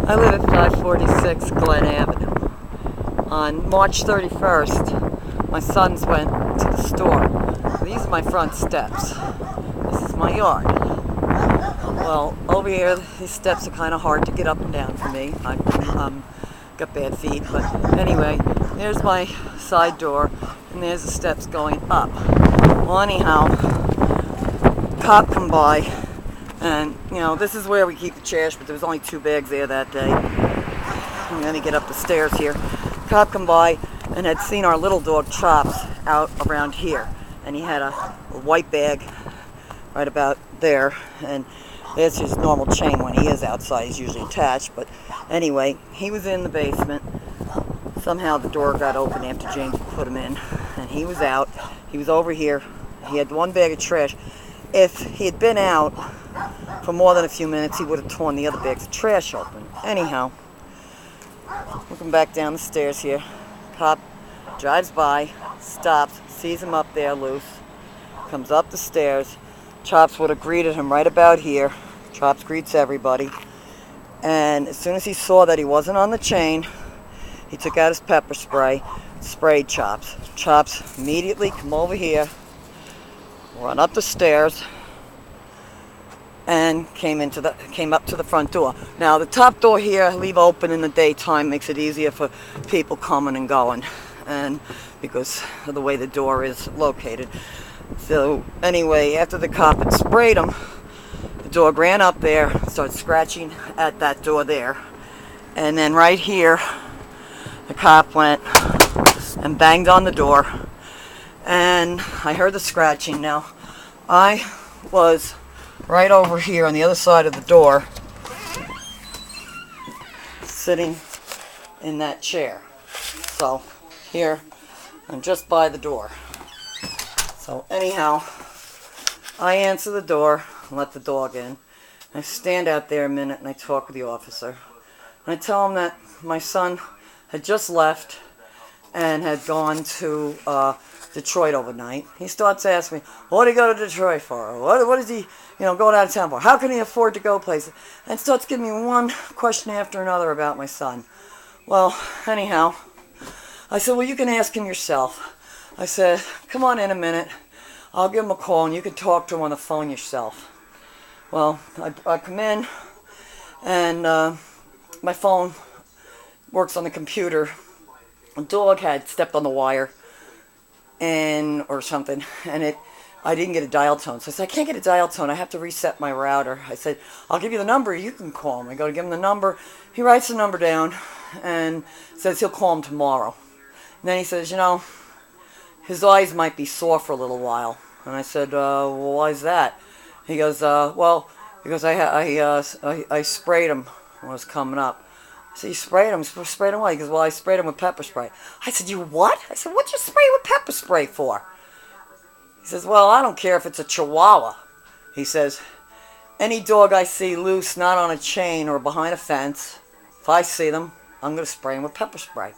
I live at 546 Glen Avenue. On March 31st, my sons went to the store. These are my front steps. This is my yard. Well, over here, these steps are kind of hard to get up and down for me. I've got bad feet, but anyway, there's my side door, and there's the steps going up. Well, anyhow, cop come by, and this is where we keep the trash, but there was only 2 bags there that day. I'm gonna get up the stairs here. Cop come by and had seen our little dog Chops out around here, and he had a white bag right about there, and there's his normal chain. When he is outside, he's usually attached, but anyway, he was in the basement. Somehow the door got open after James put him in, and he was out. He was over here. He had 1 bag of trash. If he had been out for more than a few minutes, he would have torn the other bags of trash open. Anyhow, looking back down the stairs here, cop drives by, stops, sees him up there loose, comes up the stairs. Chops would have greeted him right about here. Chops greets everybody. And as soon as he saw that he wasn't on the chain, he took out his pepper spray, sprayed Chops. Chops immediately come over here, run up the stairs, and came up to the front door. Now the top door here I leave open in the daytime, makes it easier for people coming and going, and because of the way the door is located. So anyway, after the cop had sprayed him, the dog ran up there, started scratching at that door there, and then right here the cop went and banged on the door, and I heard the scratching. Now I was right over here on the other side of the door, sitting in that chair. So here, I'm just by the door. So anyhow, I answer the door and let the dog in. I stand out there a minute and I talk with the officer. And I tell him that my son had just left and had gone to Detroit overnight. He starts asking me, what did he go to Detroit for? What is he going out of town for? How can he afford to go places? And starts giving me one question after another about my son. Well, anyhow, I said, well, you can ask him yourself. I said, come on in a minute. I'll give him a call and you can talk to him on the phone yourself. Well, I come in and my phone works on the computer. A dog had stepped on the wire or something, and I didn't get a dial tone. So I said, I can't get a dial tone. I have to reset my router. I said, I'll give you the number. You can call him. I go to give him the number. He writes the number down and says he'll call him tomorrow. And then he says, his eyes might be sore for a little while. And I said, well, why is that? He goes, well, because I sprayed him when I was coming up. I said, you sprayed him? Sprayed him what? He goes, well, I sprayed him with pepper spray. I said, you what? I said, what'd you spray with pepper spray for? He says, well, I don't care if it's a Chihuahua. He says, any dog I see loose, not on a chain or behind a fence, if I see them, I'm going to spray them with pepper spray.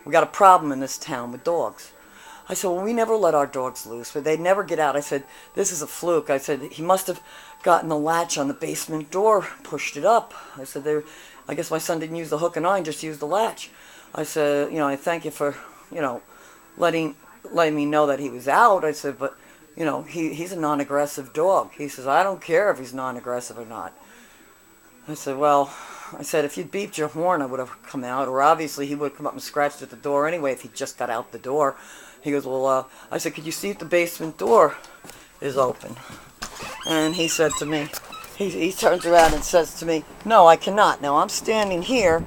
We got a problem in this town with dogs. I said, well, we never let our dogs loose, but they never get out. I said, this is a fluke. I said, he must have gotten the latch on the basement door, pushed it up. I said, I guess my son didn't use the hook and line, just used the latch. I said, I thank you for, letting me know that he was out. I said, but, he's a non-aggressive dog. He says, I don't care if he's non-aggressive or not. I said, well, if you'd beeped your horn, I would have come out, or obviously he would have come up and scratched at the door anyway if he just got out the door. He goes, well, I said, could you see if the basement door is open? And he said to me, he turns around and says to me, no, I cannot. Now, I'm standing here,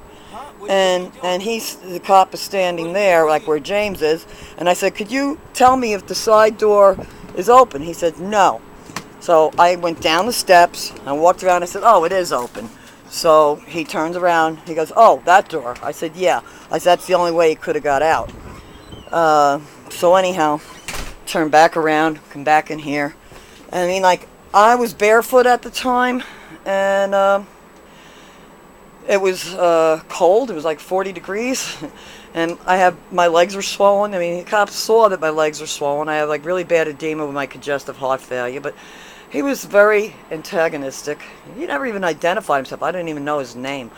and the cop is standing there, like where James is, and I said, could you tell me if the side door is open? He said, no. So I went down the steps, I walked around, I said, oh, it is open. So he turns around, he goes, oh, that door. I said, yeah. I said, that's the only way he could have got out. So anyhow, turn back around, come back in here. I mean, I was barefoot at the time, and it was cold. It was like 40 degrees, and my legs were swollen. I mean, the cops saw that my legs were swollen. I had really bad edema with my congestive heart failure, but he was very antagonistic. He never even identified himself. I didn't even know his name.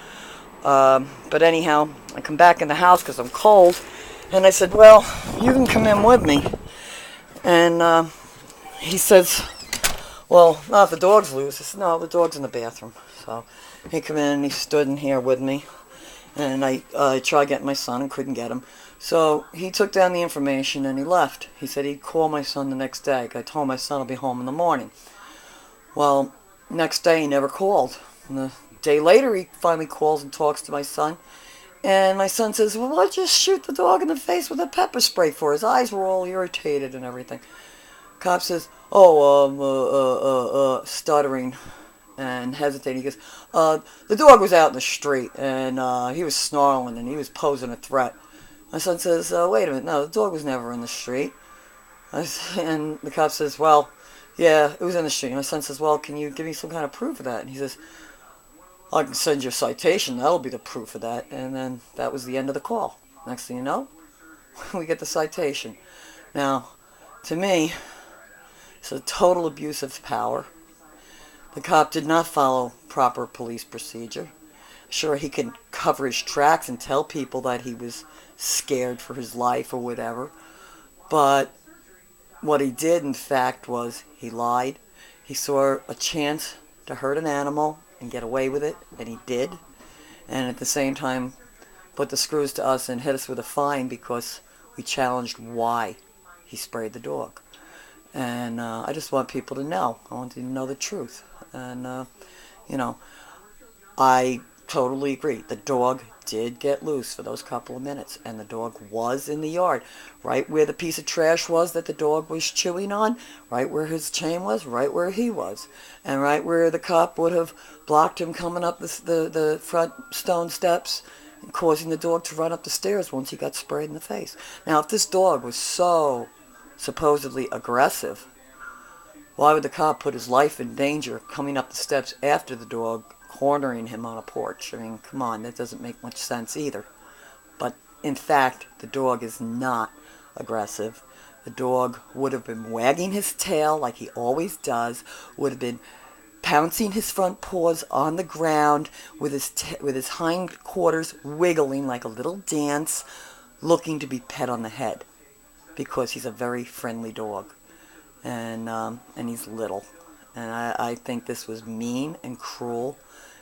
But anyhow, I come back in the house because I'm cold, and I said, well, you can come in with me. And he says, well, no, if the dog's loose. I said, no, the dog's in the bathroom. So he came in and he stood in here with me. And I tried getting my son and couldn't get him. So he took down the information and he left. He said he'd call my son the next day. I told my son I'll be home in the morning. Well, next day he never called. And a day later he finally calls and talks to my son. And my son says, well, why'd you shoot the dog in the face with a pepper spray for? His eyes were all irritated and everything. Cop says, stuttering and hesitating. He goes, the dog was out in the street, and he was snarling, and he was posing a threat. My son says, wait a minute, no, the dog was never in the street. And the cop says, well, yeah, it was in the street. And my son says, well, can you give me some kind of proof of that? And he says, I can send you a citation, that'll be the proof of that. And then that was the end of the call. Next thing you know, we get the citation. Now, to me, it's a total abuse of power. The cop did not follow proper police procedure. Sure, he can cover his tracks and tell people that he was scared for his life or whatever. But what he did, in fact, was he lied. He saw a chance to hurt an animal and get away with it, and he did. And at the same time, put the screws to us and hit us with a fine because we challenged why he sprayed the dog. And I just want people to know. I want you to know the truth. And, I totally agree. The dog did get loose for those couple of minutes. And the dog was in the yard. Right where the piece of trash was that the dog was chewing on. Right where his chain was. Right where he was. And right where the cop would have blocked him coming up the front stone steps. And causing the dog to run up the stairs once he got sprayed in the face. Now, if this dog was so supposedly aggressive, why would the cop put his life in danger coming up the steps after the dog, cornering him on a porch? I mean, come on, that doesn't make much sense either. But in fact, the dog is not aggressive. The dog would have been wagging his tail like he always does, would have been pouncing his front paws on the ground with his hind quarters wiggling like a little dance, looking to be pet on the head. Because he's a very friendly dog, and he's little, and I think this was mean and cruel,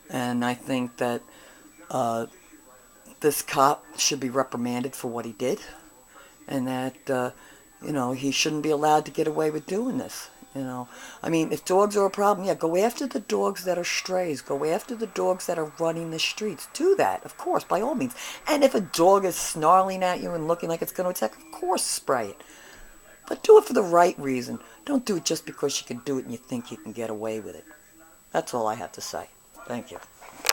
and I think that this cop should be reprimanded for what he did, and that he shouldn't be allowed to get away with doing this. I mean, if dogs are a problem, yeah, go after the dogs that are strays. Go after the dogs that are running the streets. Do that, of course, by all means. And if a dog is snarling at you and looking like it's going to attack, of course, spray it. But do it for the right reason. Don't do it just because you can do it and you think you can get away with it. That's all I have to say. Thank you.